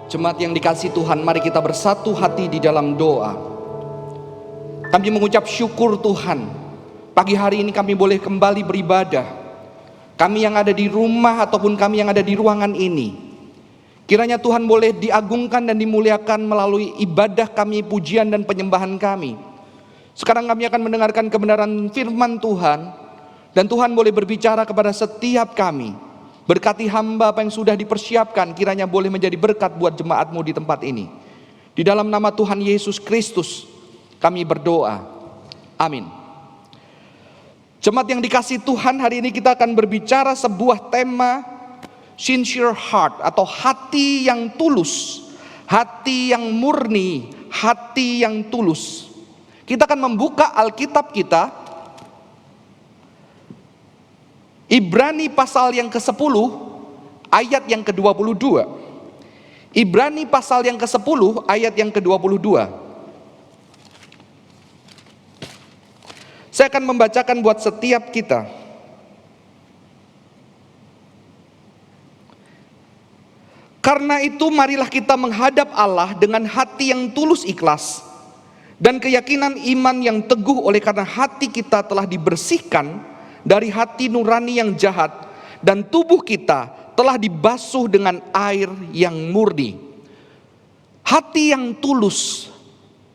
Jemaat yang dikasihi Tuhan, mari kita bersatu hati di dalam doa. Kami mengucap syukur Tuhan, pagi hari ini kami boleh kembali beribadah. Kami yang ada di rumah ataupun kami yang ada di ruangan ini, kiranya Tuhan boleh diagungkan dan dimuliakan melalui ibadah kami, pujian dan penyembahan kami. Sekarang kami akan mendengarkan kebenaran firman Tuhan, dan Tuhan boleh berbicara kepada setiap kami. Berkati hamba apa yang sudah dipersiapkan, kiranya boleh menjadi berkat buat jemaat-Mu di tempat ini. Di dalam nama Tuhan Yesus Kristus kami berdoa, amin. Jemaat yang dikasihi Tuhan, hari ini kita akan berbicara sebuah tema sincere heart, atau hati yang tulus, hati yang murni, hati yang tulus. Kita akan membuka Alkitab kita, Ibrani pasal yang ke-10 ayat yang ke-22. Ibrani pasal yang ke-10 ayat yang ke-22. Saya akan membacakan buat setiap kita. Karena itu marilah kita menghadap Allah dengan hati yang tulus ikhlas dan keyakinan iman yang teguh, oleh karena hati kita telah dibersihkan dari hati nurani yang jahat, dan tubuh kita telah dibasuh dengan air yang murni. Hati yang tulus,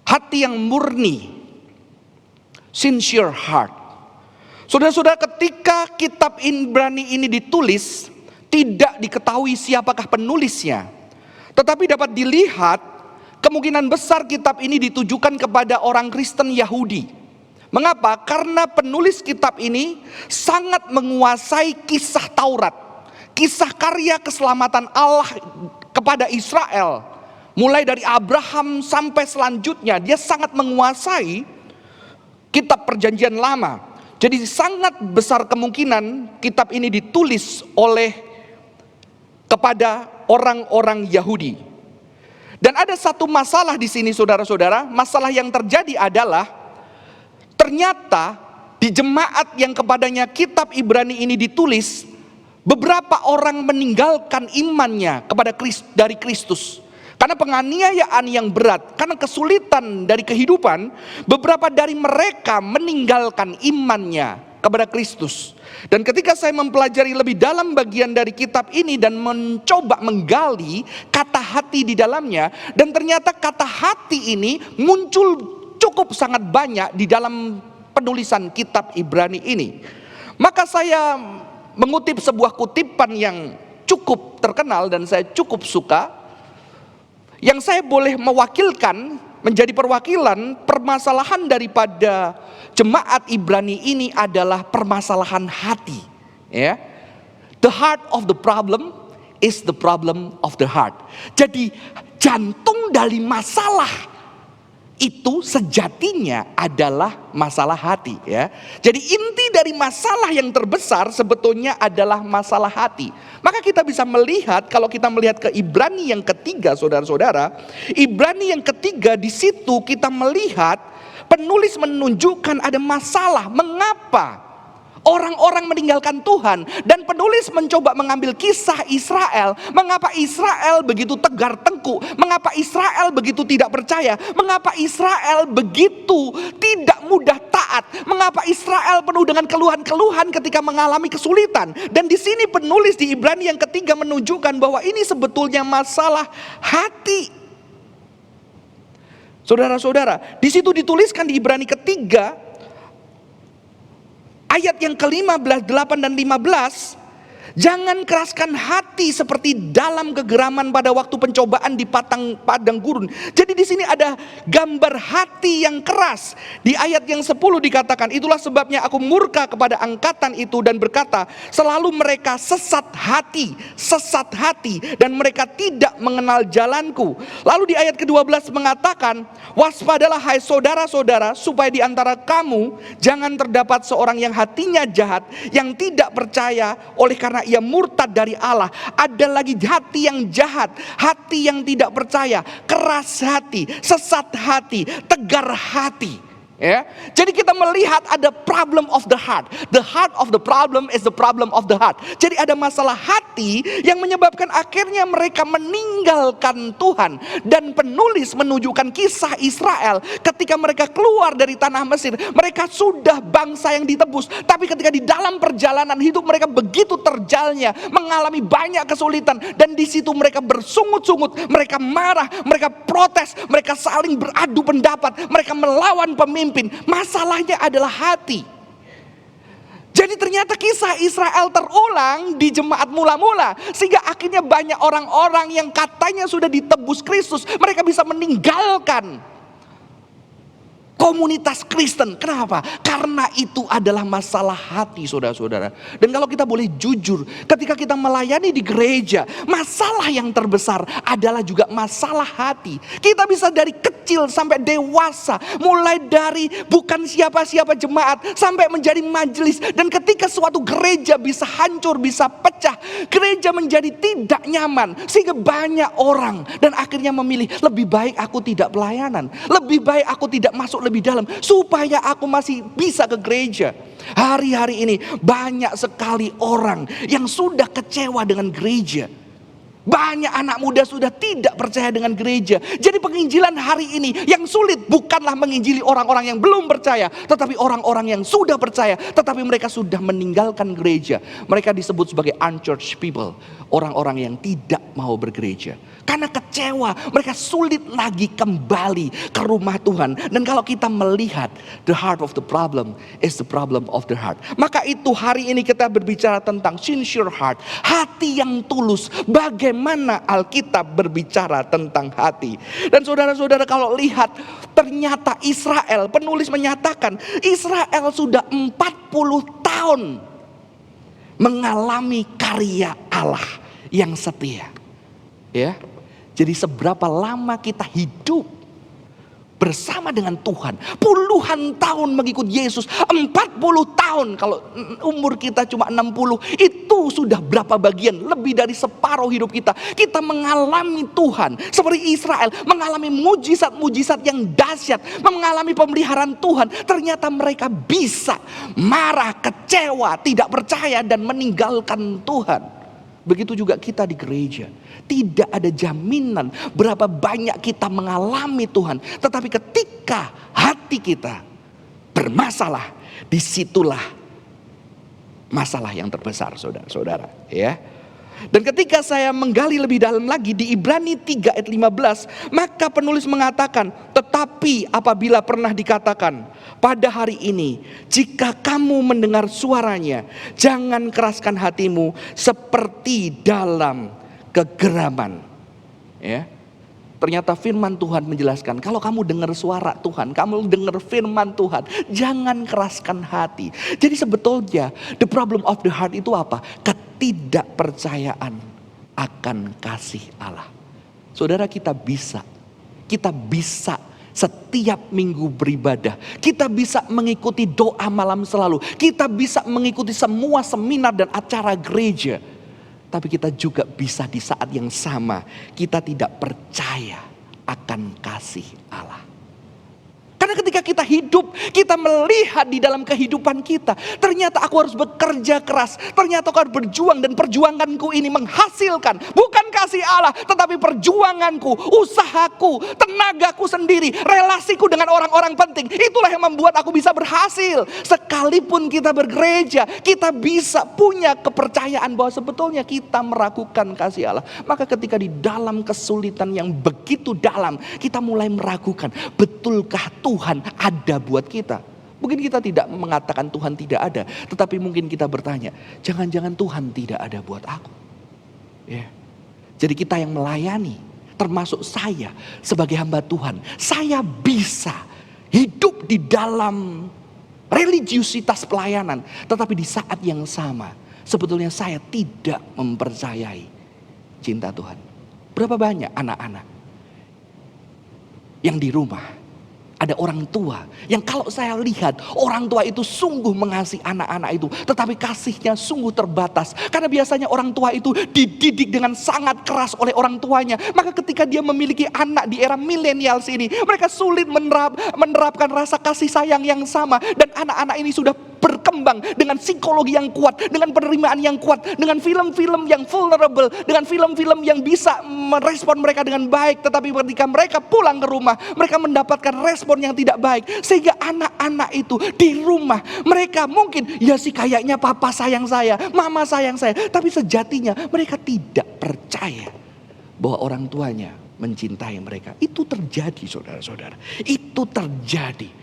hati yang murni, sincere heart. Saudara-saudara, ketika kitab Ibrani ini ditulis, tidak diketahui siapakah penulisnya, tetapi dapat dilihat kemungkinan besar kitab ini ditujukan kepada orang Kristen Yahudi. Mengapa? Karena penulis kitab ini sangat menguasai kisah Taurat, kisah karya keselamatan Allah kepada Israel, mulai dari Abraham sampai selanjutnya. Dia sangat menguasai kitab Perjanjian Lama. Jadi sangat besar kemungkinan kitab ini ditulis oleh kepada orang-orang Yahudi. Dan ada satu masalah di sini, saudara-saudara. Masalah yang terjadi adalah ternyata di jemaat yang kepadanya kitab Ibrani ini ditulis, beberapa orang meninggalkan imannya kepada dari Kristus. Karena penganiayaan yang berat, karena kesulitan dari kehidupan, beberapa dari mereka meninggalkan imannya kepada Kristus. Dan ketika saya mempelajari lebih dalam bagian dari kitab ini dan mencoba menggali kata hati di dalamnya, dan ternyata kata hati ini muncul cukup sangat banyak di dalam penulisan kitab Ibrani ini. Maka saya mengutip sebuah kutipan yang cukup terkenal dan saya cukup suka, yang saya boleh mewakilkan, menjadi perwakilan permasalahan daripada jemaat Ibrani ini adalah permasalahan hati, ya. The heart of the problem is the problem of the heart. Jadi jantung dari masalah itu sejatinya adalah masalah hati, ya. Jadi inti dari masalah yang terbesar sebetulnya adalah masalah hati. Maka kita bisa melihat, kalau kita melihat ke Ibrani yang ketiga, saudara-saudara, Ibrani yang ketiga, di situ kita melihat penulis menunjukkan ada masalah mengapa orang-orang meninggalkan Tuhan, dan penulis mencoba mengambil kisah Israel. Mengapa Israel begitu tegar tengkuk? Mengapa Israel begitu tidak percaya? Mengapa Israel begitu tidak mudah taat? Mengapa Israel penuh dengan keluhan-keluhan ketika mengalami kesulitan? Dan di sini penulis di Ibrani yang ketiga menunjukkan bahwa ini sebetulnya masalah hati. Saudara-saudara, di situ dituliskan di Ibrani ketiga ayat yang ke-15, 8 dan 15, jangan keraskan hati seperti dalam kegeraman pada waktu pencobaan di padang gurun. Jadi di sini ada gambar hati yang keras. Di ayat yang 10 dikatakan, itulah sebabnya aku murka kepada angkatan itu dan berkata, selalu mereka sesat hati, dan mereka tidak mengenal jalanku. Lalu di ayat ke-12 mengatakan, waspadalah hai saudara-saudara, supaya di antara kamu jangan terdapat seorang yang hatinya jahat, yang tidak percaya oleh karena ia murtad dari Allah. Ada lagi hati yang jahat, hati yang tidak percaya, keras hati, sesat hati, tegar hati, Ya, jadi kita melihat ada problem of the heart. The heart of the problem is the problem of the heart. Jadi ada masalah hati yang menyebabkan akhirnya mereka meninggalkan Tuhan. Dan penulis menunjukkan kisah Israel ketika mereka keluar dari tanah Mesir. Mereka sudah bangsa yang ditebus. Tapi ketika di dalam perjalanan hidup mereka begitu terjalnya, mengalami banyak kesulitan. Dan di situ mereka bersungut-sungut, mereka marah, mereka protes, mereka saling beradu pendapat, mereka melawan pemimpin. Masalahnya adalah hati. Jadi ternyata kisah Israel terulang di jemaat mula-mula, sehingga akhirnya banyak orang-orang yang katanya sudah ditebus Kristus, mereka bisa meninggalkan komunitas Kristen. Kenapa? Karena itu adalah masalah hati, saudara-saudara. Dan kalau kita boleh jujur, ketika kita melayani di gereja, masalah yang terbesar adalah juga masalah hati. Kita bisa dari kecil sampai dewasa, mulai dari bukan siapa-siapa jemaat sampai menjadi majelis. Dan ketika suatu gereja bisa hancur, bisa pecah, gereja menjadi tidak nyaman, sehingga banyak orang dan akhirnya memilih, lebih baik aku tidak pelayanan, lebih baik aku tidak masuk lebih dalam supaya aku masih bisa ke gereja. Hari-hari ini banyak sekali orang yang sudah kecewa dengan gereja. Banyak anak muda sudah tidak percaya dengan gereja. Jadi penginjilan hari ini yang sulit bukanlah menginjili orang-orang yang belum percaya, tetapi orang-orang yang sudah percaya tetapi mereka sudah meninggalkan gereja. Mereka disebut sebagai unchurched people, orang-orang yang tidak mau bergereja. Karena kecewa, mereka sulit lagi kembali ke rumah Tuhan. Dan kalau kita melihat, the heart of the problem is the problem of the heart. Maka itu hari ini kita berbicara tentang sincere heart, hati yang tulus. Bagaimana Alkitab berbicara tentang hati. Dan saudara-saudara kalau lihat, ternyata Israel, penulis menyatakan Israel sudah 40 tahun mengalami karya Allah yang setia. Ya. Jadi seberapa lama kita hidup bersama dengan Tuhan, puluhan tahun mengikut Yesus, 40 tahun, kalau umur kita cuma 60, itu sudah berapa bagian, lebih dari separuh hidup kita. Kita mengalami Tuhan, seperti Israel, mengalami mujizat-mujizat yang dahsyat, mengalami pemeliharaan Tuhan. Ternyata mereka bisa marah, kecewa, tidak percaya dan meninggalkan Tuhan. Begitu juga kita di gereja. Tidak ada jaminan berapa banyak kita mengalami Tuhan. Tetapi ketika hati kita bermasalah, disitulah masalah yang terbesar, saudara-saudara. Ya. Dan ketika saya menggali lebih dalam lagi di Ibrani 3 ayat 15, maka penulis mengatakan, tetapi apabila pernah dikatakan, pada hari ini jika kamu mendengar suaranya, jangan keraskan hatimu seperti dalam kegeraman. Ya. Ternyata firman Tuhan menjelaskan, kalau kamu dengar suara Tuhan, kamu dengar firman Tuhan, jangan keraskan hati. Jadi sebetulnya the problem of the heart itu apa? Ketidakpercayaan akan kasih Allah. Saudara, kita bisa setiap minggu beribadah. Kita bisa mengikuti doa malam selalu. Kita bisa mengikuti semua seminar dan acara gereja. Tapi kita juga bisa di saat yang sama, kita tidak percaya akan kasih Allah. Karena ketika kita hidup, kita melihat di dalam kehidupan kita, ternyata aku harus bekerja keras, ternyata aku harus berjuang, dan perjuanganku ini menghasilkan bukan kasih Allah, tetapi perjuanganku, usahaku, tenagaku sendiri, relasiku dengan orang-orang penting. Itulah yang membuat aku bisa berhasil. Sekalipun kita bergereja, kita bisa punya kepercayaan bahwa sebetulnya kita meragukan kasih Allah. Maka ketika di dalam kesulitan yang begitu dalam, kita mulai meragukan, betulkah Tuhan ada buat kita? Mungkin kita tidak mengatakan Tuhan tidak ada, tetapi mungkin kita bertanya, jangan-jangan Tuhan tidak ada buat aku. Ya. Jadi kita yang melayani, termasuk saya sebagai hamba Tuhan, saya bisa hidup di dalam religiusitas pelayanan, tetapi di saat yang sama sebetulnya saya tidak mempercayai cinta Tuhan. Berapa banyak anak-anak yang di rumah Ada orang tua yang kalau saya lihat orang tua itu sungguh mengasihi anak-anak itu, tetapi kasihnya sungguh terbatas. Karena biasanya orang tua itu dididik dengan sangat keras oleh orang tuanya. Maka ketika dia memiliki anak di era milenial ini, mereka sulit menerapkan rasa kasih sayang yang sama. Dan anak-anak ini sudah berkembang dengan psikologi yang kuat, dengan penerimaan yang kuat, dengan film-film yang vulnerable, dengan film-film yang bisa merespon mereka dengan baik. Tetapi ketika mereka pulang ke rumah, mereka mendapatkan respon yang tidak baik. Sehingga anak-anak itu di rumah, mereka mungkin ya sih kayaknya papa sayang saya, mama sayang saya, tapi sejatinya mereka tidak percaya bahwa orang tuanya mencintai mereka. Itu terjadi saudara-saudara, itu terjadi.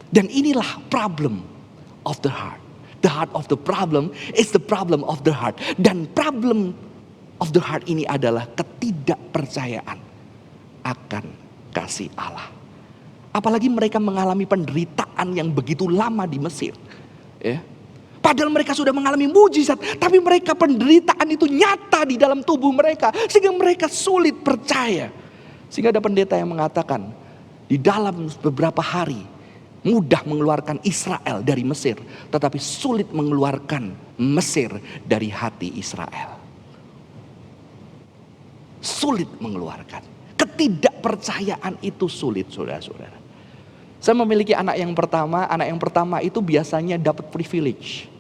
Dan inilah problem of the heart. The heart of the problem is the problem of the heart. Dan problem of the heart ini adalah ketidakpercayaan akan kasih Allah. Apalagi mereka mengalami penderitaan yang begitu lama di Mesir. Ya. Padahal mereka sudah mengalami mujizat, tapi mereka penderitaan itu nyata di dalam tubuh mereka. Sehingga mereka sulit percaya. Sehingga ada pendeta yang mengatakan, di dalam beberapa hari mudah mengeluarkan Israel dari Mesir, tetapi sulit mengeluarkan Mesir dari hati Israel. Sulit mengeluarkan. Ketidakpercayaan itu sulit, saudara-saudara. Saya memiliki anak yang pertama itu biasanya dapat privilege.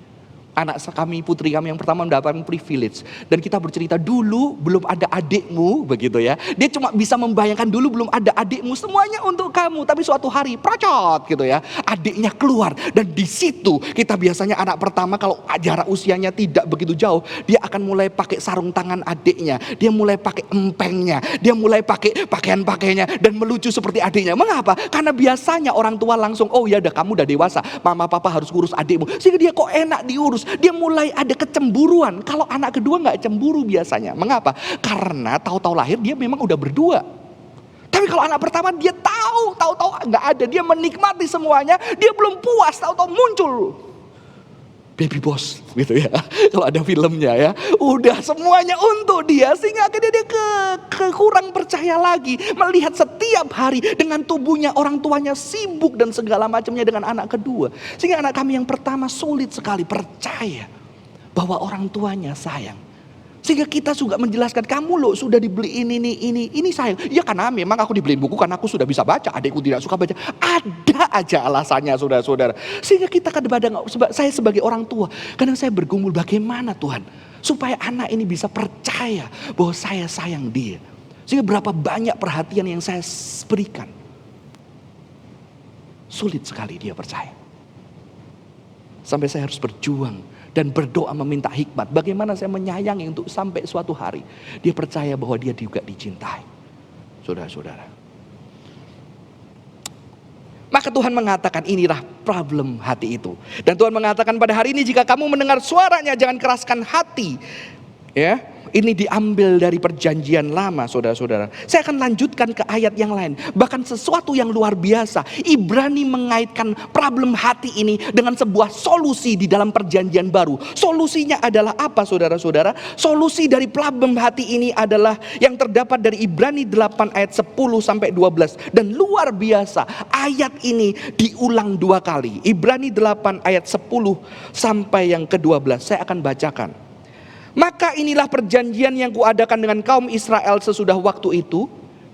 Anak kami, putri kami yang pertama mendapatkan privilege. Dan kita bercerita dulu belum ada adikmu, begitu ya. Dia cuma bisa membayangkan dulu belum ada adikmu, semuanya untuk kamu. Tapi suatu hari procot gitu ya, adiknya keluar. Dan di situ kita biasanya anak pertama kalau jarak usianya tidak begitu jauh, dia akan mulai pakai sarung tangan adiknya. Dia mulai pakai empengnya. Dia mulai pakai pakaian-pakaiannya dan melucu seperti adiknya. Mengapa? Karena biasanya orang tua langsung, oh ya udah kamu udah dewasa, mama papa harus urus adikmu. Sehingga dia kok enak diurus. Dia mulai ada kecemburuan. Kalau anak kedua gak cemburu biasanya. Mengapa? Karena tahu-tahu lahir dia memang udah berdua. Tapi kalau anak pertama dia tahu-tahu gak ada. Dia menikmati semuanya. Dia belum puas, tahu-tahu muncul baby boss gitu ya. Kalau ada filmnya ya. Udah semuanya untuk dia. Sehingga akhirnya dia kurang percaya lagi. Melihat setiap hari dengan tubuhnya orang tuanya sibuk dan segala macamnya dengan anak kedua. Sehingga anak kami yang pertama sulit sekali percaya bahwa orang tuanya sayang. Sehingga kita juga menjelaskan, kamu loh sudah dibeli ini sayang. Ya karena memang aku dibeliin buku karena aku sudah bisa baca. Adikku tidak suka baca. Ada aja alasannya saudara-saudara. Sehingga kita kadang-kadang, saya sebagai orang tua, kadang saya bergumul bagaimana Tuhan. Supaya anak ini bisa percaya bahwa saya sayang dia. Sehingga berapa banyak perhatian yang saya berikan. Sulit sekali dia percaya. Sampai saya harus berjuang dan berdoa meminta hikmat. Bagaimana saya menyayangi untuk sampai suatu hari dia percaya bahwa dia juga dicintai. Saudara-saudara. Maka Tuhan mengatakan inilah problem hati itu. Dan Tuhan mengatakan pada hari ini jika kamu mendengar suaranya jangan keraskan hati. Ya. Ini diambil dari perjanjian lama saudara-saudara. Saya akan lanjutkan ke ayat yang lain. Bahkan sesuatu yang luar biasa. Ibrani mengaitkan problem hati ini dengan sebuah solusi di dalam perjanjian baru. Solusinya adalah apa saudara-saudara? Solusi dari problem hati ini adalah yang terdapat dari Ibrani 8 ayat 10 sampai 12. Dan luar biasa ayat ini diulang 2 kali. Ibrani 8 ayat 10 sampai yang ke-12. Saya akan bacakan. Maka inilah perjanjian yang kuadakan dengan kaum Israel sesudah waktu itu.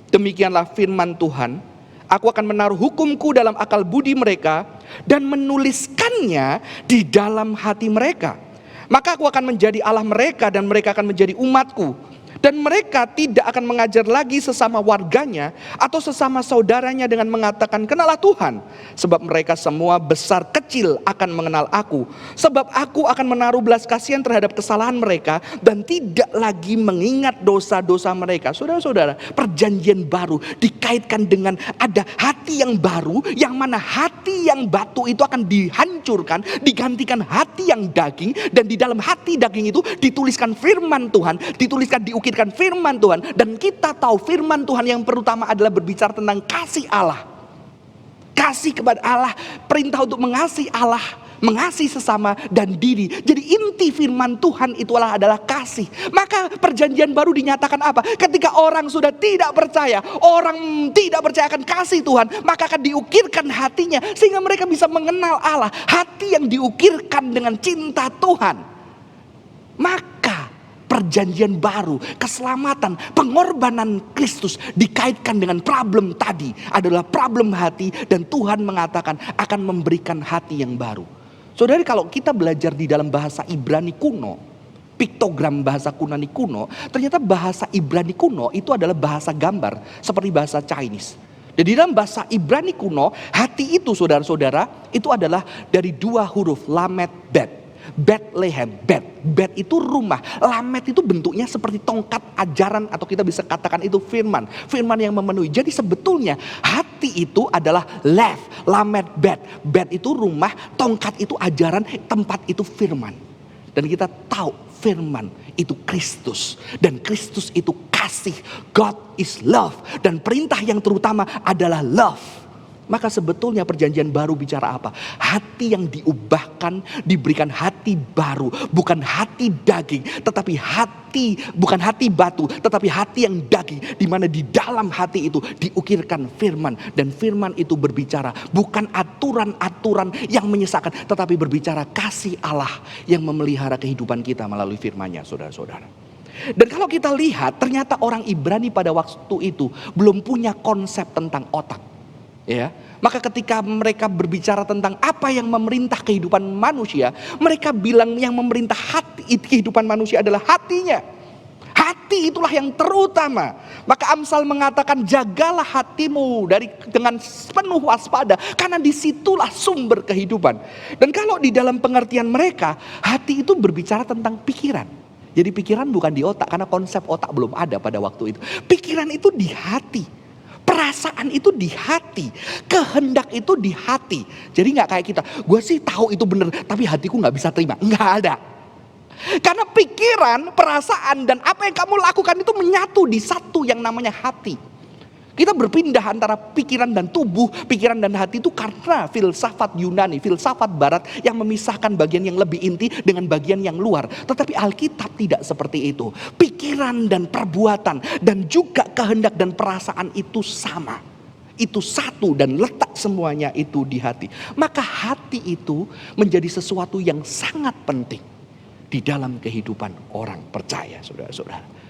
Demikianlah firman Tuhan. Aku akan menaruh hukumku dalam akal budi mereka dan menuliskannya di dalam hati mereka. Maka aku akan menjadi Allah mereka dan mereka akan menjadi umatku. Dan mereka tidak akan mengajar lagi sesama warganya atau sesama saudaranya dengan mengatakan kenalah Tuhan. Sebab mereka semua besar kecil akan mengenal aku. Sebab aku akan menaruh belas kasihan terhadap kesalahan mereka dan tidak lagi mengingat dosa-dosa mereka. Saudara-saudara, perjanjian baru dikaitkan dengan ada hati yang baru, yang mana hati yang batu itu akan dihancurkan, digantikan hati yang daging. Dan di dalam hati daging itu dituliskan firman Tuhan, diukirkan firman Tuhan. Dan kita tahu firman Tuhan yang pertama adalah berbicara tentang kasih Allah. Kasih kepada Allah, perintah untuk mengasihi Allah, mengasihi sesama dan diri. Jadi inti firman Tuhan itulah adalah kasih. Maka perjanjian baru dinyatakan apa? Ketika orang sudah tidak percaya, orang tidak percaya akan kasih Tuhan, maka akan diukirkan hatinya sehingga mereka bisa mengenal Allah. Hati yang diukirkan dengan cinta Tuhan. Maka perjanjian baru, keselamatan, pengorbanan Kristus dikaitkan dengan problem tadi adalah problem hati, dan Tuhan mengatakan akan memberikan hati yang baru. Saudari, kalau kita belajar di dalam bahasa Ibrani kuno, piktogram bahasa Yunani kuno, ternyata bahasa Ibrani kuno itu adalah bahasa gambar seperti bahasa Chinese. Jadi dalam bahasa Ibrani kuno, hati itu saudara-saudara itu adalah dari dua huruf lamet bet. Bethlehem, bet itu rumah, lamet itu bentuknya seperti tongkat ajaran, atau kita bisa katakan itu firman yang memenuhi. Jadi sebetulnya hati itu adalah lamet bet itu rumah, tongkat itu ajaran, tempat itu firman. Dan kita tahu firman itu Kristus, dan Kristus itu kasih. God is love, dan perintah yang terutama adalah love. Maka sebetulnya perjanjian baru bicara apa? Hati yang diubahkan, diberikan hati baru. Bukan hati daging, tetapi bukan hati batu, tetapi hati yang daging. Di mana di dalam hati itu diukirkan firman. Dan firman itu berbicara bukan aturan-aturan yang menyesatkan, tetapi berbicara kasih Allah yang memelihara kehidupan kita melalui firman-Nya, saudara-saudara. Dan kalau kita lihat, ternyata orang Ibrani pada waktu itu belum punya konsep tentang otak. Ya, maka ketika mereka berbicara tentang apa yang memerintah kehidupan manusia, mereka bilang yang memerintah hati kehidupan manusia adalah hatinya. Hati itulah yang terutama. Maka Amsal mengatakan, jagalah hatimu dengan penuh waspada, karena disitulah sumber kehidupan. Dan kalau di dalam pengertian mereka, hati itu berbicara tentang pikiran. Jadi pikiran bukan di otak, karena konsep otak belum ada pada waktu itu. Pikiran itu di hati. Perasaan itu di hati, kehendak itu di hati. Jadi gak kayak kita, gue sih tahu itu benar, tapi hatiku gak bisa terima. Gak ada. Karena pikiran, perasaan, dan apa yang kamu lakukan itu menyatu di satu yang namanya hati. Kita berpindah antara pikiran dan tubuh, pikiran dan hati itu karena filsafat Yunani, filsafat Barat yang memisahkan bagian yang lebih inti dengan bagian yang luar. Tetapi Alkitab tidak seperti itu. Pikiran dan perbuatan dan juga kehendak dan perasaan itu sama. Itu satu dan letak semuanya itu di hati. Maka hati itu menjadi sesuatu yang sangat penting di dalam kehidupan orang percaya, saudara-saudara.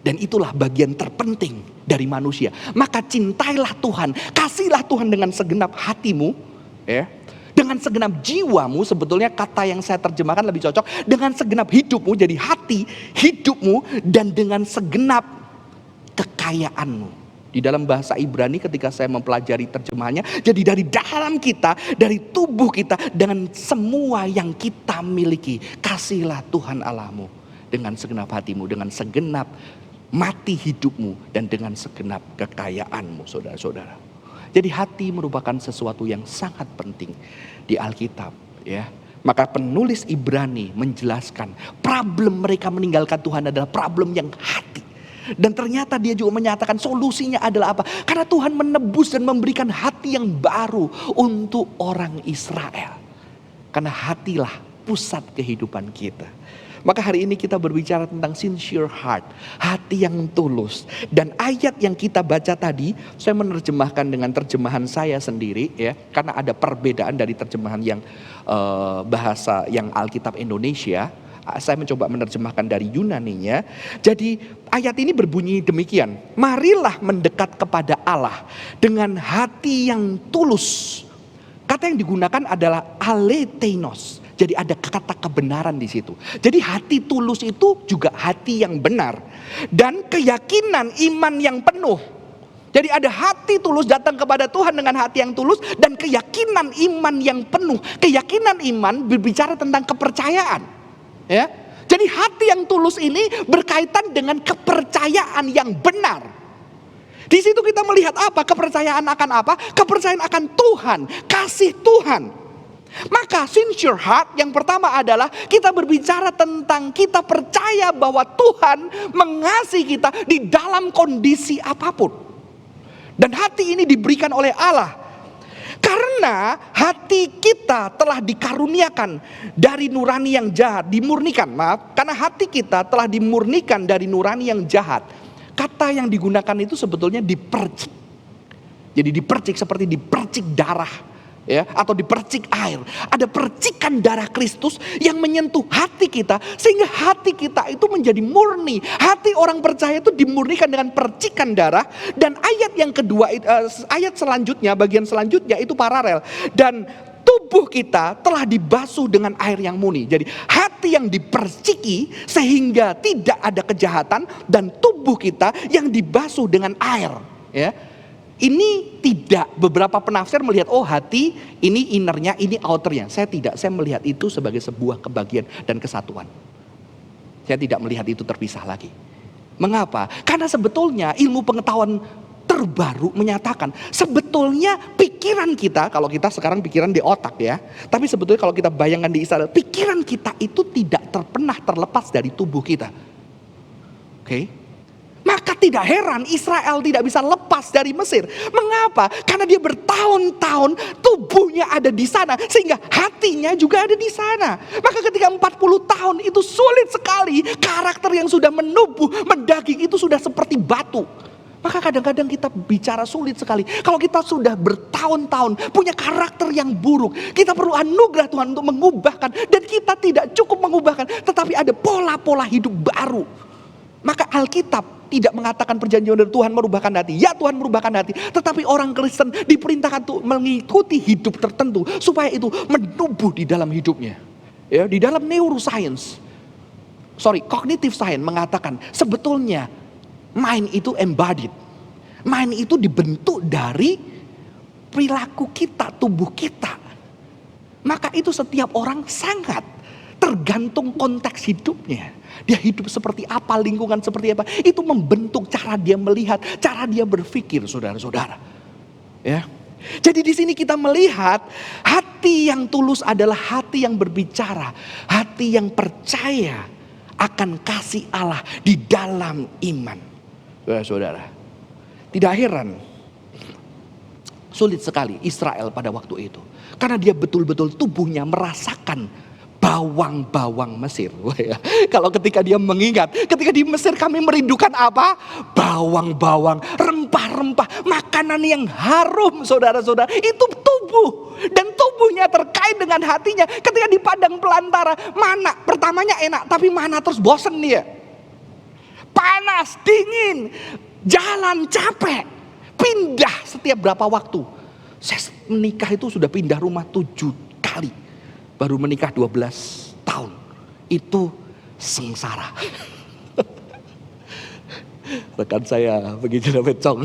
Dan itulah bagian terpenting dari manusia. Maka cintailah Tuhan, kasihlah Tuhan dengan segenap hatimu, ya, dengan segenap jiwamu. Sebetulnya kata yang saya terjemahkan lebih cocok, dengan segenap hidupmu, jadi hati, hidupmu, dan dengan segenap kekayaanmu. Di dalam bahasa Ibrani ketika saya mempelajari terjemahannya, jadi dari dalam kita, dari tubuh kita, dengan semua yang kita miliki, kasihlah Tuhan Allahmu dengan segenap hatimu, dengan segenap mati hidupmu, dan dengan segenap kekayaanmu, saudara-saudara. Jadi hati merupakan sesuatu yang sangat penting di Alkitab, ya. Maka penulis Ibrani menjelaskan problem mereka meninggalkan Tuhan adalah problem yang hati. Dan ternyata dia juga menyatakan solusinya adalah apa? Karena Tuhan menebus dan memberikan hati yang baru untuk orang Israel. Karena hatilah pusat kehidupan kita. Maka hari ini kita berbicara tentang sincere heart, hati yang tulus. Dan ayat yang kita baca tadi, saya menerjemahkan dengan terjemahan saya sendiri, ya, karena ada perbedaan dari terjemahan yang bahasa yang Alkitab Indonesia. Saya mencoba menerjemahkan dari Yunaninya. Jadi ayat ini berbunyi demikian: marilah mendekat kepada Allah dengan hati yang tulus. Kata yang digunakan adalah aleteinos. Jadi ada kata kebenaran di situ. Jadi hati tulus itu juga hati yang benar. Dan keyakinan iman yang penuh. Jadi ada hati tulus datang kepada Tuhan dengan hati yang tulus. Dan keyakinan iman yang penuh. Keyakinan iman berbicara tentang kepercayaan. Ya. Jadi hati yang tulus ini berkaitan dengan kepercayaan yang benar. Di situ kita melihat apa? Kepercayaan akan apa? Kepercayaan akan Tuhan. Kasih Tuhan. Maka sincere heart yang pertama adalah kita berbicara tentang kita percaya bahwa Tuhan mengasihi kita di dalam kondisi apapun. Dan hati ini diberikan oleh Allah. Karena hati kita telah dikaruniakan dari nurani yang jahat, dimurnikan, karena hati kita telah dimurnikan dari nurani yang jahat. Kata yang digunakan itu sebetulnya dipercik. Jadi dipercik seperti dipercik darah, ya, atau dipercik air. Ada percikan darah Kristus yang menyentuh hati kita sehingga hati kita itu menjadi murni. Hati orang percaya itu dimurnikan dengan percikan darah. Dan ayat yang kedua, ayat selanjutnya, bagian selanjutnya itu paralel. Dan tubuh kita telah dibasuh dengan air yang murni. Jadi hati yang diperciki sehingga tidak ada kejahatan, dan tubuh kita yang dibasuh dengan air, ya. Ini tidak, beberapa penafsir melihat hati ini innernya, ini outernya. Saya tidak, saya melihat itu sebagai sebuah kebagian dan kesatuan. Saya tidak melihat itu terpisah lagi. Mengapa? Karena sebetulnya ilmu pengetahuan terbaru menyatakan sebetulnya pikiran kita, kalau kita sekarang pikiran di otak ya, tapi sebetulnya kalau kita bayangkan di Israel, pikiran kita itu tidak pernah terlepas dari tubuh kita. Oke? Maka tidak heran Israel tidak bisa lepas dari Mesir. Mengapa? Karena dia bertahun-tahun tubuhnya ada di sana, sehingga hatinya juga ada di sana. Maka ketika 40 tahun itu sulit sekali. Karakter yang sudah menubuh, mendaging itu sudah seperti batu. Maka kadang-kadang kita bicara sulit sekali. Kalau kita sudah bertahun-tahun punya karakter yang buruk, kita perlu anugerah Tuhan untuk mengubahkan. Dan kita tidak cukup mengubahkan, tetapi ada pola-pola hidup baru. Maka Alkitab tidak mengatakan perjanjian dari Tuhan merubahkan hati. Ya, Tuhan merubahkan hati. Tetapi orang Kristen diperintahkan untuk mengikuti hidup tertentu supaya itu menubuh di dalam hidupnya. Ya, di dalam neuroscience, cognitive science mengatakan sebetulnya mind itu embodied. Mind itu dibentuk dari perilaku kita, tubuh kita. Maka itu setiap orang sangat tergantung konteks hidupnya. Dia hidup seperti apa, lingkungan seperti apa, itu membentuk cara dia melihat, cara dia berpikir, saudara-saudara. Ya. Jadi di sini kita melihat hati yang tulus adalah hati yang berbicara, hati yang percaya akan kasih Allah di dalam iman. Saudara, tidak heran sulit sekali Israel pada waktu itu, karena dia betul-betul tubuhnya merasakan bawang-bawang Mesir. Kalau ketika dia mengingat, ketika di Mesir kami merindukan apa? Bawang-bawang, rempah-rempah, makanan yang harum, saudara-saudara. Itu tubuh, dan tubuhnya terkait dengan hatinya. Ketika di padang belantara, mana pertamanya enak, tapi mana terus bosen dia. Panas, dingin, jalan capek, pindah setiap berapa waktu. Saya menikah itu sudah pindah rumah 7 kali. Baru menikah 12 tahun. Itu sengsara. Rekan saya begitu dapat cong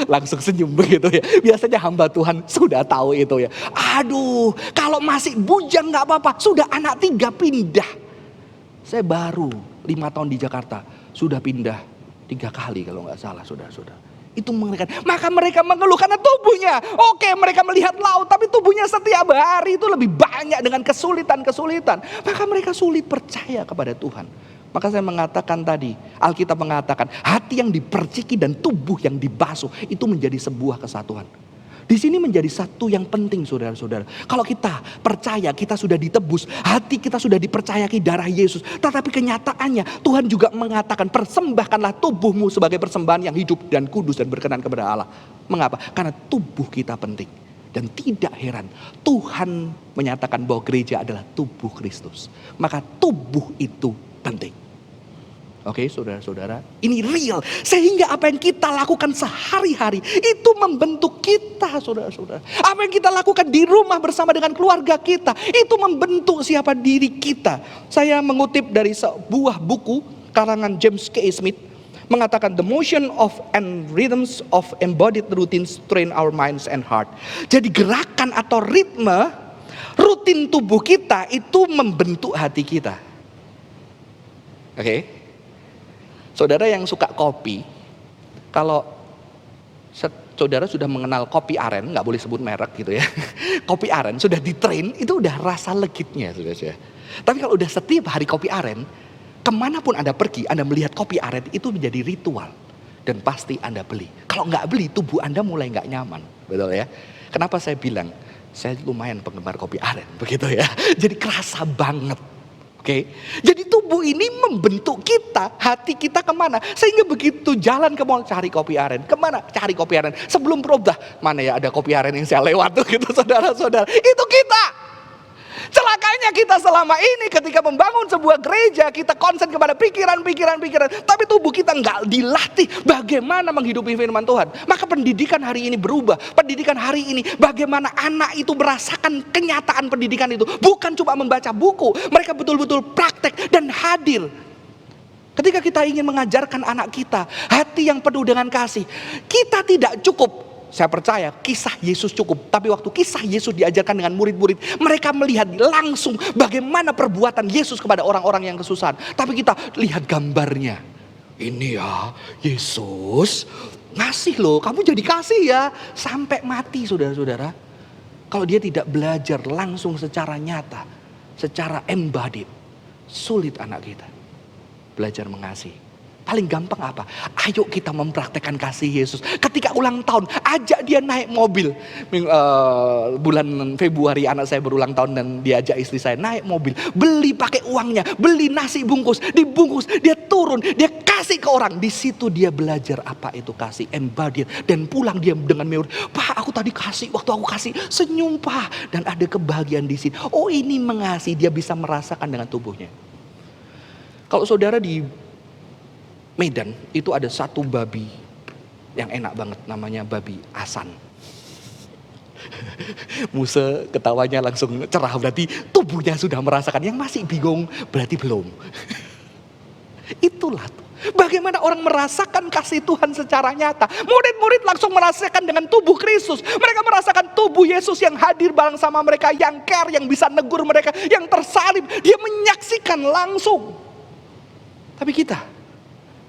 langsung senyum begitu ya. Biasanya hamba Tuhan sudah tahu itu ya. Aduh, kalau masih bujang gak apa-apa. Sudah anak 3 pindah. Saya baru 5 tahun di Jakarta. Sudah pindah 3 kali kalau gak salah, saudara-saudara. Itu mengerikan. Maka mereka mengeluh karena tubuhnya. Oke, mereka melihat laut, tapi tubuhnya setiap hari itu lebih banyak dengan kesulitan-kesulitan. Maka mereka sulit percaya kepada Tuhan. Maka saya mengatakan tadi, Alkitab mengatakan hati yang diperciki dan tubuh yang dibasuh itu menjadi sebuah kesatuan. Di sini menjadi satu yang penting, saudara-saudara. Kalau kita percaya kita sudah ditebus, hati kita sudah dipercayai darah Yesus. Tetapi kenyataannya Tuhan juga mengatakan persembahkanlah tubuhmu sebagai persembahan yang hidup dan kudus dan berkenan kepada Allah. Mengapa? Karena tubuh kita penting. Dan tidak heran Tuhan menyatakan bahwa gereja adalah tubuh Kristus. Maka tubuh itu penting. Oke, saudara-saudara, ini real. Sehingga apa yang kita lakukan sehari-hari itu membentuk kita, saudara-saudara. Apa yang kita lakukan di rumah bersama dengan keluarga kita itu membentuk siapa diri kita. Saya mengutip dari sebuah buku karangan James K. Smith, mengatakan the motion of and rhythms of embodied routines train our minds and heart. Jadi gerakan atau ritme rutin tubuh kita itu membentuk hati kita. Oke. Saudara yang suka kopi, kalau saudara sudah mengenal kopi aren, nggak boleh sebut merek gitu ya. Kopi aren sudah ditrain, itu udah rasa legitnya, saudara. Tapi kalau udah setiap hari kopi aren, kemanapun Anda pergi, Anda melihat kopi aren itu menjadi ritual. Dan pasti Anda beli. Kalau nggak beli, tubuh Anda mulai nggak nyaman, betul ya. Kenapa saya bilang Saya lumayan penggemar kopi aren, begitu ya. Jadi kerasa banget. Oke, jadi tubuh ini membentuk kita, hati kita kemana. Sehingga begitu jalan ke mall cari kopi aren, kemana cari kopi aren. Sebelum berobat, mana ya ada kopi aren yang saya lewat tuh gitu saudara-saudara. Itu kita. Celakanya kita selama ini ketika membangun sebuah gereja, kita konsen kepada pikiran. Tapi tubuh kita nggak dilatih bagaimana menghidupi firman Tuhan. Maka pendidikan hari ini berubah. Pendidikan hari ini bagaimana anak itu merasakan kenyataan pendidikan itu. Bukan cuma membaca buku. Mereka betul-betul praktek dan hadir. Ketika kita ingin mengajarkan anak kita hati yang penuh dengan kasih, kita tidak cukup. Saya percaya kisah Yesus cukup. Tapi waktu kisah Yesus diajarkan dengan murid-murid, mereka melihat langsung bagaimana perbuatan Yesus kepada orang-orang yang kesusahan. Tapi kita lihat gambarnya. Ini ya Yesus ngasih loh, kamu jadi kasih ya. Sampai mati saudara-saudara. Kalau dia tidak belajar langsung secara nyata, secara embodied, sulit anak kita belajar mengasihi. Paling gampang apa? Ayo kita mempraktekkan kasih Yesus. Ketika ulang tahun, ajak dia naik mobil. Bulan Februari anak saya berulang tahun dan diajak istri saya naik mobil. Beli pakai uangnya, beli nasi bungkus, dibungkus, dia turun, dia kasih ke orang. Di situ dia belajar apa itu kasih, embodied. Dan pulang dia dengan mewah. Pak, aku tadi kasih, waktu aku kasih senyum Pak. Dan ada kebahagiaan di sini. Oh ini mengasihi, dia bisa merasakan dengan tubuhnya. Kalau saudara di Medan itu ada satu babi yang enak banget, namanya babi Asan. Musa ketawanya langsung cerah, berarti tubuhnya sudah merasakan. Yang masih bingung berarti belum. Itulah bagaimana orang merasakan kasih Tuhan secara nyata. Murid-murid langsung merasakan dengan tubuh Kristus. Mereka merasakan tubuh Yesus yang hadir bareng sama mereka, yang care, yang bisa negur mereka, yang tersalib. Dia menyaksikan langsung. Tapi kita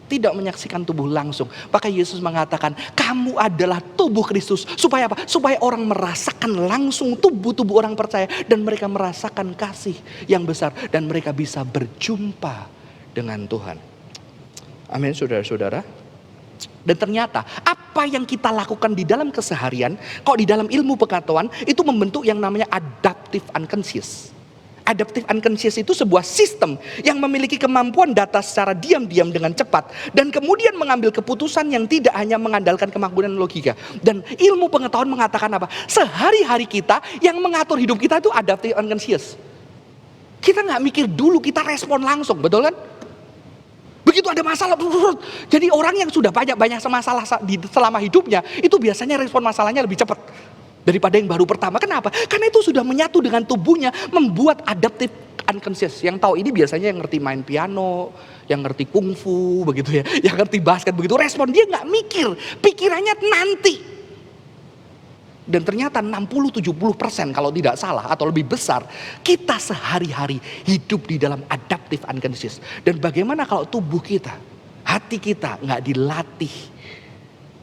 tidak menyaksikan tubuh langsung. Maka Yesus mengatakan, kamu adalah tubuh Kristus. Supaya apa? Supaya orang merasakan langsung tubuh-tubuh orang percaya. Dan mereka merasakan kasih yang besar. Dan mereka bisa berjumpa dengan Tuhan. Amin saudara-saudara. Dan ternyata apa yang kita lakukan di dalam keseharian, kok di dalam ilmu pengetahuan, itu membentuk yang namanya adaptive unconscious. Adaptive unconscious itu sebuah sistem yang memiliki kemampuan data secara diam-diam dengan cepat. Dan kemudian mengambil keputusan yang tidak hanya mengandalkan kemampuan logika. Dan ilmu pengetahuan mengatakan apa? Sehari-hari kita yang mengatur hidup kita itu adaptive unconscious. Kita gak mikir dulu, kita respon langsung, betul kan? Begitu ada masalah, jadi orang yang sudah banyak masalah selama hidupnya, itu biasanya respon masalahnya lebih cepat daripada yang baru pertama. Kenapa? Karena itu sudah menyatu dengan tubuhnya, membuat adaptive unconscious. Yang tahu ini biasanya yang ngerti main piano, yang ngerti kungfu, begitu ya, yang ngerti basket, begitu respon dia nggak mikir, pikirannya nanti. Dan ternyata 60-70% kalau tidak salah atau lebih besar, kita sehari-hari hidup di dalam adaptive unconscious. Dan bagaimana kalau tubuh kita, hati kita nggak dilatih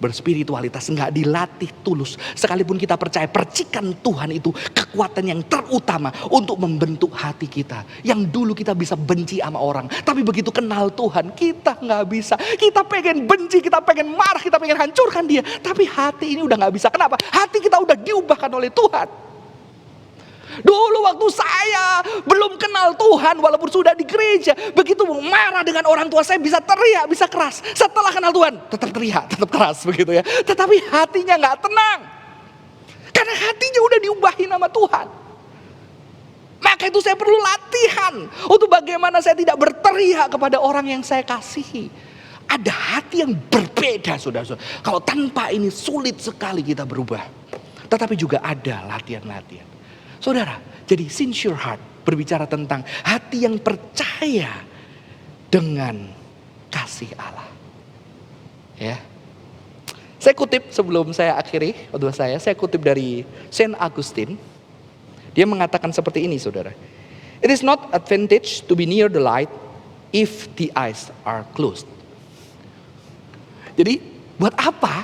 berspiritualitas, nggak dilatih tulus. Sekalipun kita percaya percikan Tuhan itu kekuatan yang terutama untuk membentuk hati kita. Yang dulu kita bisa benci sama orang, tapi begitu kenal Tuhan kita nggak bisa. Kita pengen benci, kita pengen marah, kita pengen hancurkan dia, tapi hati ini udah nggak bisa. Kenapa? Hati kita udah diubahkan oleh Tuhan. Dulu waktu saya belum kenal Tuhan, walaupun sudah di gereja, begitu marah dengan orang tua saya bisa teriak, bisa keras. Setelah kenal Tuhan tetap teriak, tetap keras begitu ya. Tetapi hatinya nggak tenang, karena hatinya udah diubahin sama Tuhan. Maka itu saya perlu latihan untuk bagaimana saya tidak berteriak kepada orang yang saya kasihi. Ada hati yang berbeda, saudara-saudara. Kalau tanpa ini sulit sekali kita berubah. Tetapi juga ada latihan-latihan. Saudara, jadi sincere heart berbicara tentang hati yang percaya dengan kasih Allah. Ya. Saya kutip sebelum saya akhiri khotbah saya kutip dari Saint Augustine. Dia mengatakan seperti ini, saudara. It is not advantage to be near the light if the eyes are closed. Jadi, buat apa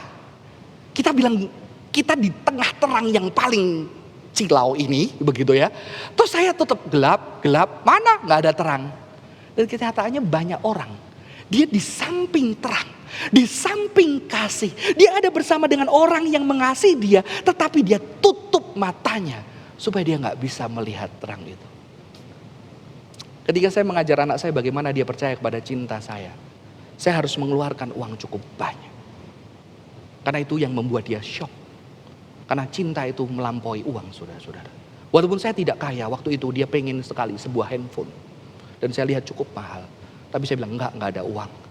kita bilang kita di tengah terang yang paling silau ini, begitu ya. Terus saya tetap gelap, mana nggak ada terang. Dan kenyataannya banyak orang, dia di samping terang, di samping kasih, dia ada bersama dengan orang yang mengasihi dia, tetapi dia tutup matanya supaya dia nggak bisa melihat terang itu. Ketika saya mengajar anak saya bagaimana dia percaya kepada cinta saya harus mengeluarkan uang cukup banyak. Karena itu yang membuat dia shock. Karena cinta itu melampaui uang, saudara-saudara. Walaupun saya tidak kaya, waktu itu dia pengen sekali sebuah handphone. Dan saya lihat cukup mahal. Tapi saya bilang enggak ada uang.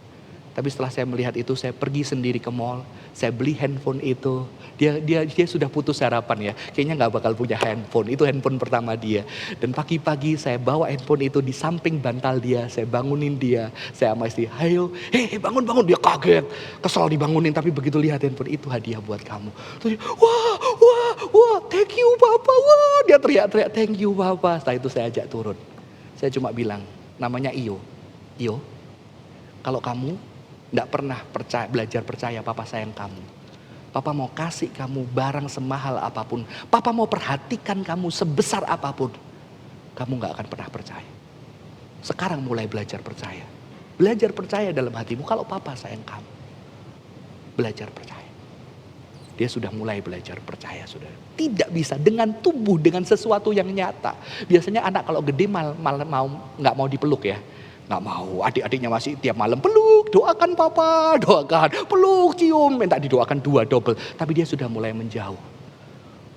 Tapi setelah saya melihat itu, saya pergi sendiri ke mall. Saya beli handphone itu. Dia sudah putus harapan ya. Kayaknya nggak bakal punya handphone. Itu handphone pertama dia. Dan pagi-pagi saya bawa handphone itu di samping bantal dia. Saya bangunin dia. Saya sama istri, ayo, bangun. Dia kaget. Kesel dibangunin. Tapi begitu lihat handphone itu hadiah buat kamu. Terus, wah, thank you Papa. Wah, dia teriak-teriak, thank you Papa. Setelah itu saya ajak turun. Saya cuma bilang, namanya Iyo. Iyo, kalau kamu nggak pernah belajar percaya Papa sayang kamu. Papa mau kasih kamu barang semahal apapun. Papa mau perhatikan kamu sebesar apapun. Kamu nggak akan pernah percaya. Sekarang mulai belajar percaya. Belajar percaya dalam hatimu kalau Papa sayang kamu. Belajar percaya. Dia sudah mulai belajar percaya, saudara. Tidak bisa dengan tubuh, dengan sesuatu yang nyata. Biasanya anak kalau gede nggak mau dipeluk ya. Nggak mau, adik-adiknya masih tiap malam peluk, doakan Papa, doakan, peluk, cium, minta didoakan 2 double. Tapi dia sudah mulai menjauh.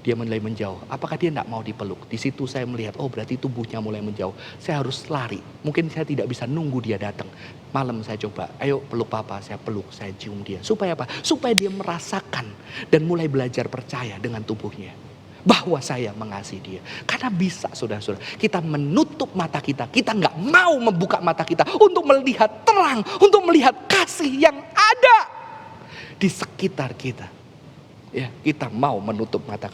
Dia mulai menjauh. Apakah dia nggak mau dipeluk? Di situ saya melihat, oh berarti tubuhnya mulai menjauh. Saya harus lari. Mungkin saya tidak bisa nunggu dia datang. Malam saya coba, ayo peluk Papa, saya peluk, saya cium dia. Supaya apa? Supaya dia merasakan dan mulai belajar percaya dengan tubuhnya. Bahwa saya mengasihi dia. Karena bisa saudara-saudara. Kita menutup mata kita. Kita gak mau membuka mata kita. Untuk melihat terang. Untuk melihat kasih yang ada. Di sekitar kita. Ya, kita mau menutup mata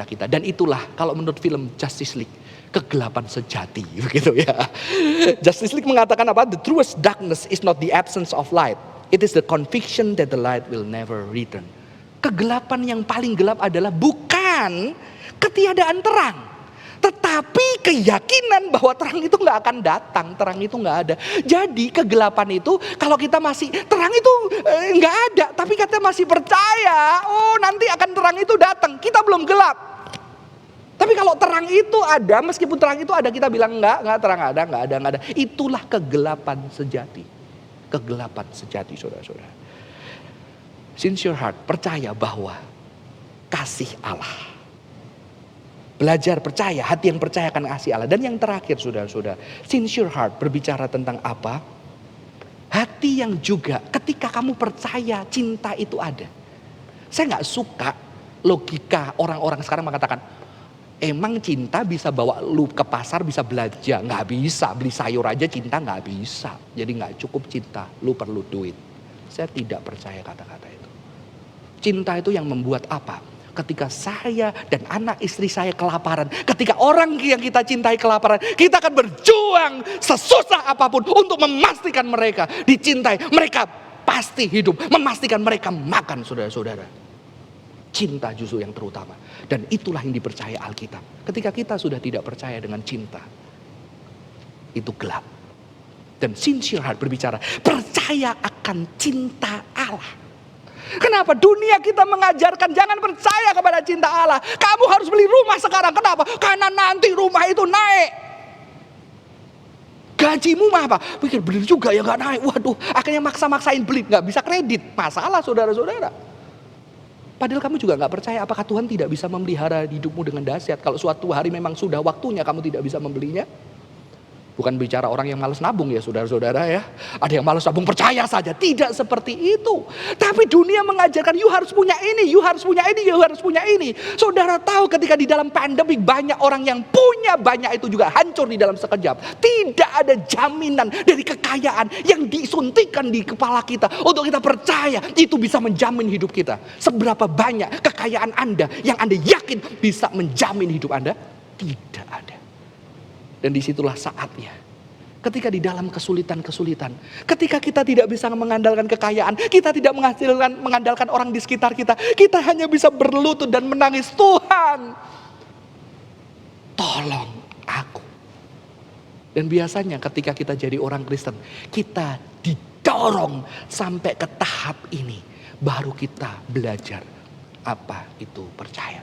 kita. Dan itulah kalau menurut film Justice League. Kegelapan sejati. Begitu ya. Justice League mengatakan apa? The truest darkness is not the absence of light. It is the conviction that the light will never return. Kegelapan yang paling gelap adalah bukan ketiadaan terang. Tetapi keyakinan bahwa terang itu gak akan datang. Terang itu gak ada. Jadi kegelapan itu kalau kita masih terang itu gak ada. Tapi kita masih percaya. Oh nanti akan terang itu datang. Kita belum gelap. Tapi kalau terang itu ada. Meskipun terang itu ada kita bilang enggak terang ada. Gak ada. Itulah kegelapan sejati. Kegelapan sejati saudara-saudara. Sincere heart, percaya bahwa kasih Allah. Belajar percaya, hati yang percaya akan kasih Allah. Dan yang terakhir saudara-saudara, sincere heart berbicara tentang apa? Hati yang juga ketika kamu percaya cinta itu ada. Saya gak suka logika orang-orang sekarang mengatakan, emang cinta bisa bawa lu ke pasar bisa belanja? Gak bisa, beli sayur aja cinta gak bisa. Jadi gak cukup cinta, lu perlu duit. Saya tidak percaya kata-kata itu. Cinta itu yang membuat apa? Ketika saya dan anak istri saya kelaparan. Ketika orang yang kita cintai kelaparan. Kita akan berjuang sesusah apapun untuk memastikan mereka dicintai. Mereka pasti hidup. Memastikan mereka makan saudara-saudara. Cinta justru yang terutama. Dan itulah yang dipercaya Alkitab. Ketika kita sudah tidak percaya dengan cinta. Itu gelap. Dan sincere heart berbicara. Percaya akan cinta Allah. Kenapa dunia kita mengajarkan jangan percaya kepada cinta Allah. Kamu harus beli rumah sekarang. Kenapa? Karena nanti rumah itu naik. Gajimu mah apa? Pikir bener juga ya gak naik. Waduh, akhirnya maksa-maksain beli. Gak bisa kredit. Masalah saudara-saudara. Padahal kamu juga gak percaya apakah Tuhan tidak bisa memelihara hidupmu dengan dahsyat. Kalau suatu hari memang sudah waktunya kamu tidak bisa membelinya. Bukan bicara orang yang malas nabung ya saudara-saudara ya. Ada yang malas nabung percaya saja. Tidak seperti itu. Tapi dunia mengajarkan you harus punya ini, you harus punya ini, you harus punya ini. Saudara tahu ketika di dalam pandemi banyak orang yang punya banyak itu juga hancur di dalam sekejap. Tidak ada jaminan dari kekayaan yang disuntikan di kepala kita. Untuk kita percaya itu bisa menjamin hidup kita. Seberapa banyak kekayaan Anda yang Anda yakin bisa menjamin hidup Anda? Tidak ada. Dan disitulah saatnya. Ketika di dalam kesulitan-kesulitan. Ketika kita tidak bisa mengandalkan kekayaan. Kita tidak mengandalkan orang di sekitar kita. Kita hanya bisa berlutut dan menangis. Tuhan, tolong aku. Dan biasanya ketika kita jadi orang Kristen. Kita didorong sampai ke tahap ini. Baru kita belajar apa itu percaya.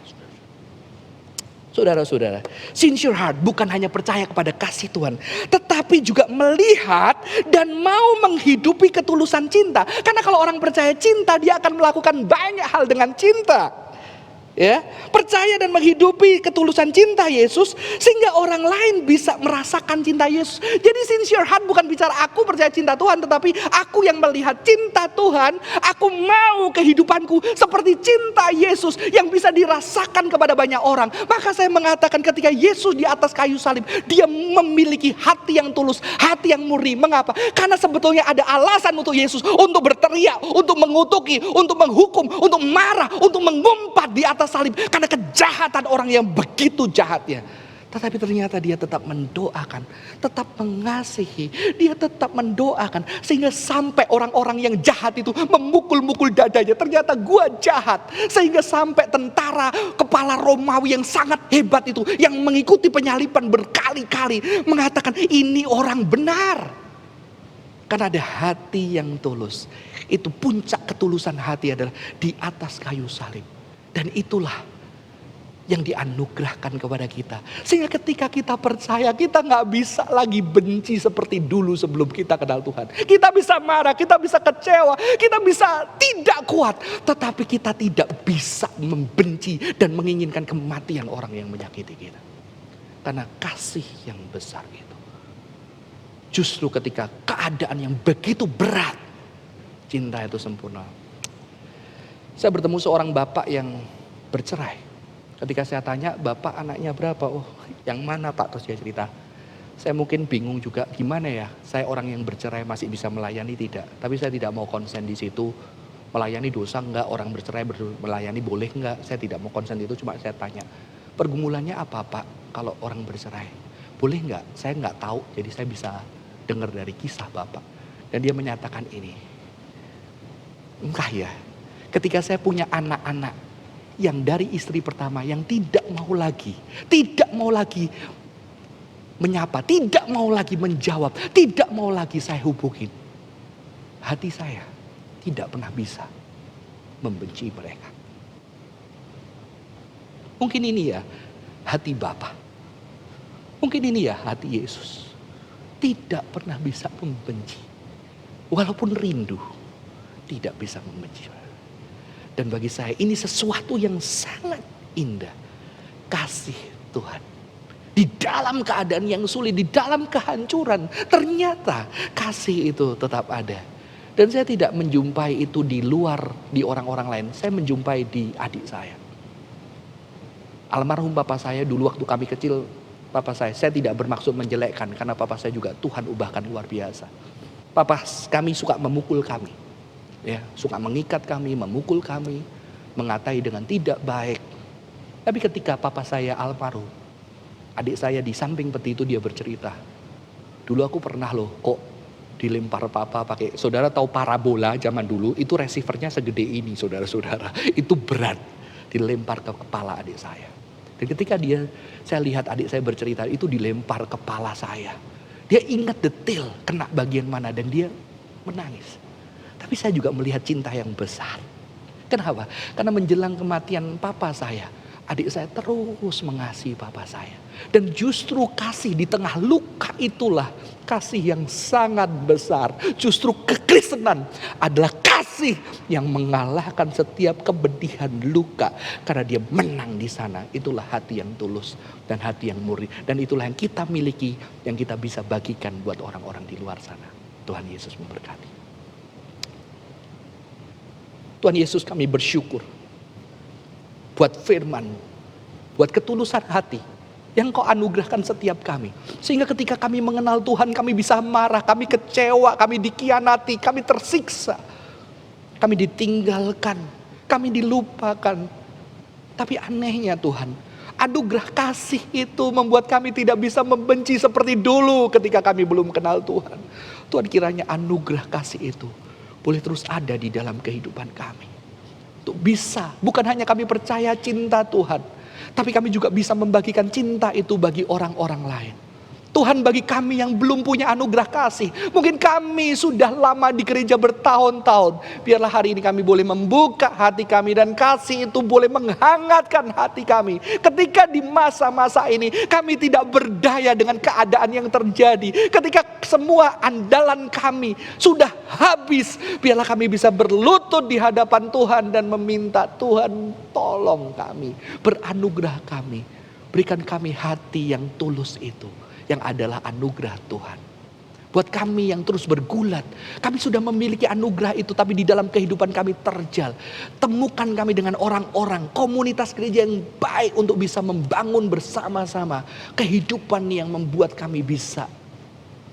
Saudara-saudara, sincere heart bukan hanya percaya kepada kasih Tuhan, tetapi juga melihat dan mau menghidupi ketulusan cinta. Karena kalau orang percaya cinta, dia akan melakukan banyak hal dengan cinta. Ya, percaya dan menghidupi ketulusan cinta Yesus sehingga orang lain bisa merasakan cinta Yesus. Jadi sincere heart bukan bicara aku percaya cinta Tuhan, tetapi aku yang melihat cinta Tuhan, aku mau kehidupanku seperti cinta Yesus yang bisa dirasakan kepada banyak orang. Maka saya mengatakan ketika Yesus di atas kayu salib, dia memiliki hati yang tulus, hati yang murni. Mengapa? Karena sebetulnya ada alasan untuk Yesus untuk berteriak, untuk mengutuki, untuk menghukum, untuk marah, untuk mengumpat di atas salib karena kejahatan orang yang begitu jahatnya. Tetapi ternyata dia tetap mendoakan, tetap mengasihi, dia tetap mendoakan sehingga sampai orang-orang yang jahat itu memukul-mukul dadanya. Ternyata gua jahat, sehingga sampai tentara kepala Romawi yang sangat hebat itu yang mengikuti penyaliban berkali-kali mengatakan ini orang benar. Karena ada hati yang tulus. Itu puncak ketulusan hati adalah di atas kayu salib. Dan itulah yang dianugerahkan kepada kita. Sehingga ketika kita percaya, kita gak bisa lagi benci seperti dulu sebelum kita kenal Tuhan. Kita bisa marah, kita bisa kecewa, kita bisa tidak kuat. Tetapi kita tidak bisa membenci dan menginginkan kematian orang yang menyakiti kita. Karena kasih yang besar itu. Justru ketika keadaan yang begitu berat, cinta itu sempurna. Saya bertemu seorang bapak yang bercerai. Ketika saya tanya, bapak anaknya berapa? Oh, yang mana pak? Terus dia cerita. Saya mungkin bingung juga, gimana ya? Saya orang yang bercerai masih bisa melayani tidak? Tapi saya tidak mau konsen di situ. Melayani dosa enggak? Orang bercerai melayani boleh enggak? Saya tidak mau konsen itu, cuma saya tanya. Pergumulannya apa pak kalau orang bercerai? Boleh enggak? Saya enggak tahu, jadi saya bisa dengar dari kisah bapak. Dan dia menyatakan ini. Entah ya. Ketika saya punya anak-anak yang dari istri pertama yang tidak mau lagi menyapa, tidak mau lagi menjawab, tidak mau lagi saya hubungin. Hati saya tidak pernah bisa membenci mereka. Mungkin ini ya hati Bapa. Mungkin ini ya hati Yesus. Tidak pernah bisa membenci. Walaupun rindu, tidak bisa membenci. Dan bagi saya ini sesuatu yang sangat indah. Kasih Tuhan. Di dalam keadaan yang sulit, di dalam kehancuran, ternyata kasih itu tetap ada. Dan saya tidak menjumpai itu di luar, di orang-orang lain. Saya menjumpai di adik saya. Almarhum papa saya dulu waktu kami kecil, papa saya tidak bermaksud menjelekkan. Karena papa saya juga Tuhan ubahkan luar biasa. Papa kami suka memukul kami. Ya, suka mengikat kami, memukul kami, mengatai dengan tidak baik. Tapi ketika papa saya almarhum, adik saya di samping peti itu dia bercerita. Dulu aku pernah loh kok dilempar papa pakai, saudara tahu parabola zaman dulu, itu receivernya segede ini saudara-saudara. Itu berat, dilempar ke kepala adik saya. Dan ketika saya lihat adik saya bercerita, itu dilempar kepala saya. Dia ingat detail kena bagian mana dan dia menangis. Tapi saya juga melihat cinta yang besar. Kenapa? Karena menjelang kematian papa saya, adik saya terus mengasihi papa saya. Dan justru kasih di tengah luka itulah kasih yang sangat besar. Justru kekristenan adalah kasih yang mengalahkan setiap kepedihan luka. Karena dia menang di sana. Itulah hati yang tulus dan hati yang murni. Dan itulah yang kita miliki, yang kita bisa bagikan buat orang-orang di luar sana. Tuhan Yesus memberkati. Tuhan Yesus, kami bersyukur buat firman, buat ketulusan hati yang Kau anugerahkan setiap kami. Sehingga ketika kami mengenal Tuhan, kami bisa marah, kami kecewa, kami dikhianati, kami tersiksa, kami ditinggalkan, kami dilupakan. Tapi anehnya Tuhan, anugerah kasih itu membuat kami tidak bisa membenci seperti dulu ketika kami belum kenal Tuhan. Tuhan, kiranya anugerah kasih itu boleh terus ada di dalam kehidupan kami. Untuk bisa, bukan hanya kami percaya cinta Tuhan, tapi kami juga bisa membagikan cinta itu bagi orang-orang lain. Tuhan, bagi kami yang belum punya anugerah kasih, mungkin kami sudah lama di gereja bertahun-tahun, biarlah hari ini kami boleh membuka hati kami dan kasih itu boleh menghangatkan hati kami. Ketika di masa-masa ini kami tidak berdaya dengan keadaan yang terjadi, ketika semua andalan kami sudah habis, biarlah kami bisa berlutut di hadapan Tuhan dan meminta, Tuhan tolong kami, beranugerah kami, berikan kami hati yang tulus itu, yang adalah anugerah Tuhan. Buat kami yang terus bergulat, kami sudah memiliki anugerah itu, tapi di dalam kehidupan kami terjal. Temukan kami dengan orang-orang, komunitas gereja yang baik untuk bisa membangun bersama-sama kehidupan yang membuat kami bisa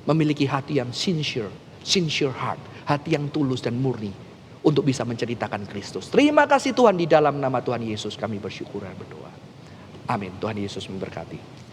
memiliki hati yang sincere heart, hati yang tulus dan murni untuk bisa menceritakan Kristus. Terima kasih Tuhan, di dalam nama Tuhan Yesus kami bersyukur dan berdoa. Amin. Tuhan Yesus memberkati.